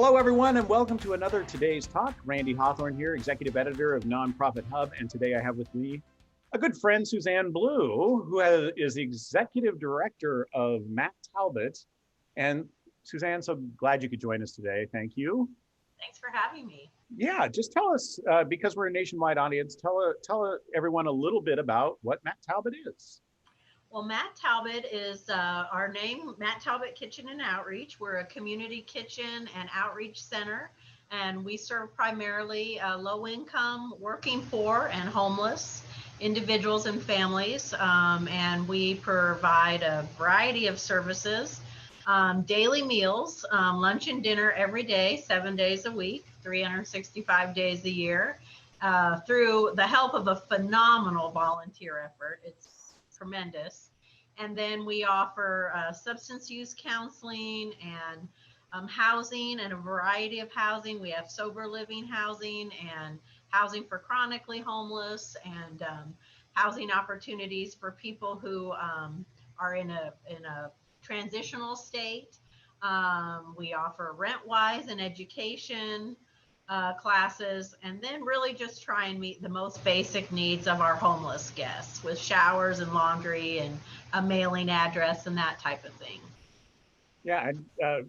Hello, everyone, and welcome to another Today's Talk. Randy Hawthorne here, Executive Editor of Nonprofit Hub, and today I have with me a good friend, Susanne Blue, who is the Executive Director of Matt Talbot. And Susanne, so glad you could join us today. Thank you. Thanks for having me. Yeah, just tell us, because we're a nationwide audience, tell everyone a little bit about what Matt Talbot is. Well, Matt Talbot is our name, Matt Talbot Kitchen and Outreach. We're a community kitchen and outreach center, and we serve primarily low-income, working poor, and homeless individuals and families. And we provide a variety of services, daily meals, lunch and dinner every day, 7 days a week, 365 days a year, through the help of a phenomenal volunteer effort. It's tremendous. And then we offer substance use counseling and housing, and a variety of housing. We have sober living housing and housing for chronically homeless, and housing opportunities for people who are in a transitional state. We offer rent-wise and education classes, and then really just try and meet the most basic needs of our homeless guests with showers and laundry and a mailing address and that type of thing. Yeah, a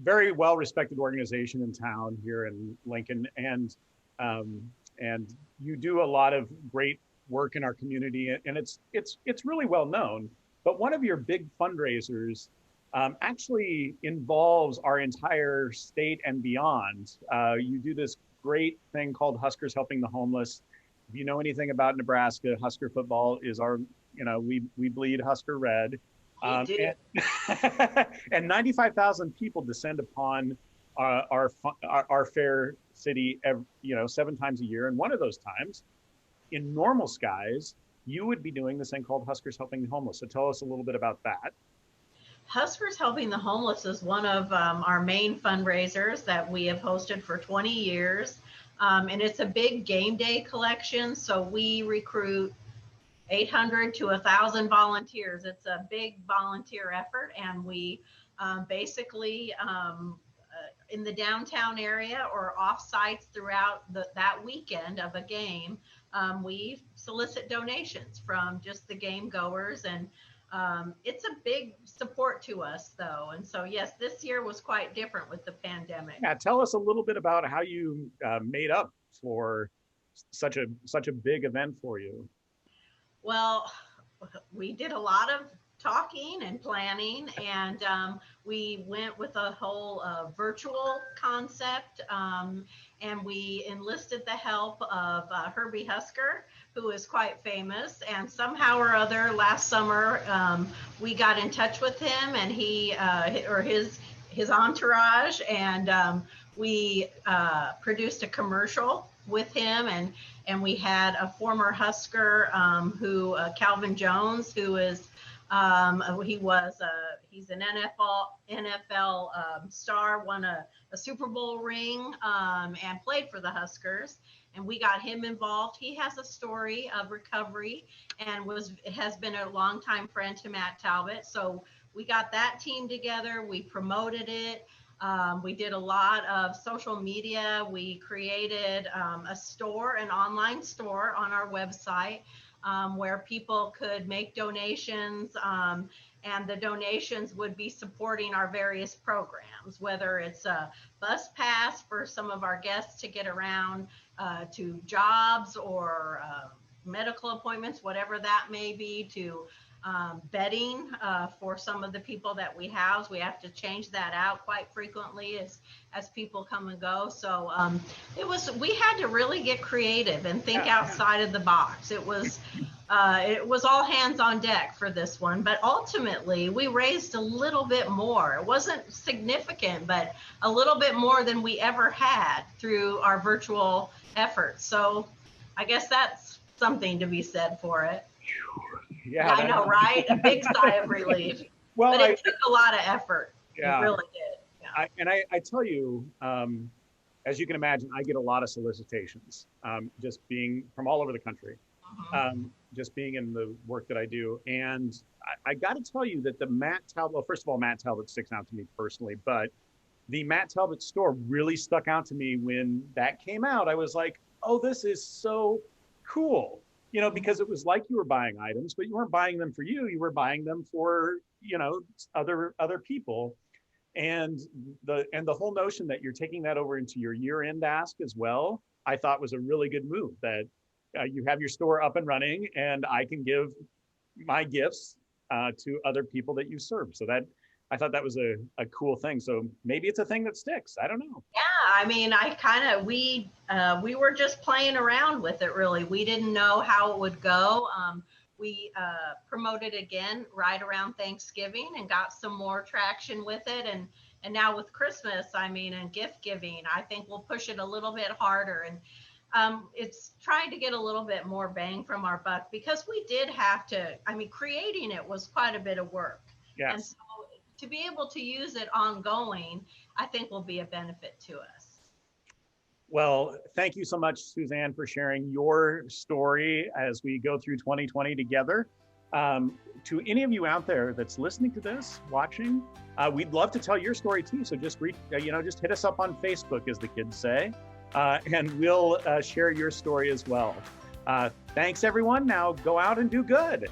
very well-respected organization in town here in Lincoln, and you do a lot of great work in our community, and it's really well known. But one of your big fundraisers actually involves our entire state and beyond. You do this great thing called Huskers Helping the Homeless. If you know anything about Nebraska, Husker football is our, we bleed Husker red. And, and 95,000 people descend upon our fair city, 7 times a year. And one of those times, in normal skies, you would be doing this thing called Huskers Helping the Homeless. So tell us a little bit about that. Huskers Helping the Homeless is one of our main fundraisers that we have hosted for 20 years. And it's a big game day collection. So we recruit 800 to 1,000 volunteers. It's a big volunteer effort. And we basically, in the downtown area or off sites throughout that weekend of a game, we solicit donations from just the game goers, and it's a big support to us, though. And so, yes, this year was quite different with the pandemic. Yeah, tell us a little bit about how you made up for such a big event for you. Well, we did a lot of talking and planning, and we went with a whole virtual concept, and we enlisted the help of Herbie Husker, who is quite famous. And somehow or other last summer we got in touch with him, and he or his entourage, and we produced a commercial with him, and we had a former Husker who Calvin Jones, who is he's an NFL star, won a Super Bowl ring, and played for the Huskers. And we got him involved. He has a story of recovery and has been a longtime friend to Matt Talbot. So we got that team together. We promoted it. We did a lot of social media. We created a store, an online store on our website, where people could make donations, and the donations would be supporting our various programs, whether it's a bus pass for some of our guests to get around to jobs or medical appointments, whatever that may be, to bedding for some of the people that we house. We have to change that out quite frequently as people come and go. So we had to really get creative and think outside of the box. It was all hands on deck for this one, but ultimately we raised a little bit more. It wasn't significant, but a little bit more than we ever had through our virtual efforts. So I guess that's something to be said for it. Yeah, I know, right? A big sigh of relief. Well, but it took a lot of effort. Yeah, it really did. Yeah. I tell you, as you can imagine, I get a lot of solicitations, just being from all over the country, just being in the work that I do. And I got to tell you that the Matt Talbot, well, first of all, Matt Talbot sticks out to me personally, but the Matt Talbot store really stuck out to me when that came out. I was like, oh, this is so cool. Because it was like you were buying items, but you weren't buying them for you. You were buying them for, other people. And the whole notion that you're taking that over into your year-end ask as well, I thought was a really good move. That you have your store up and running, and I can give my gifts to other people that you serve. So that I thought that was a cool thing. So maybe it's a thing that sticks. I don't know. Yeah, I mean, we were just playing around with it. Really, we didn't know how it would go. We promoted again right around Thanksgiving and got some more traction with it. And now with Christmas, I mean, and gift giving, I think we'll push it a little bit harder. And it's trying to get a little bit more bang from our buck, because we did have to. I mean, creating it was quite a bit of work. And Yes. so to be able to use it ongoing, I think will be a benefit to us. Well, thank you so much, Suzanne, for sharing your story as we go through 2020 together. To any of you out there that's listening to this, watching, we'd love to tell your story too. So just just hit us up on Facebook, as the kids say, and we'll share your story as well. Thanks, everyone. Now go out and do good.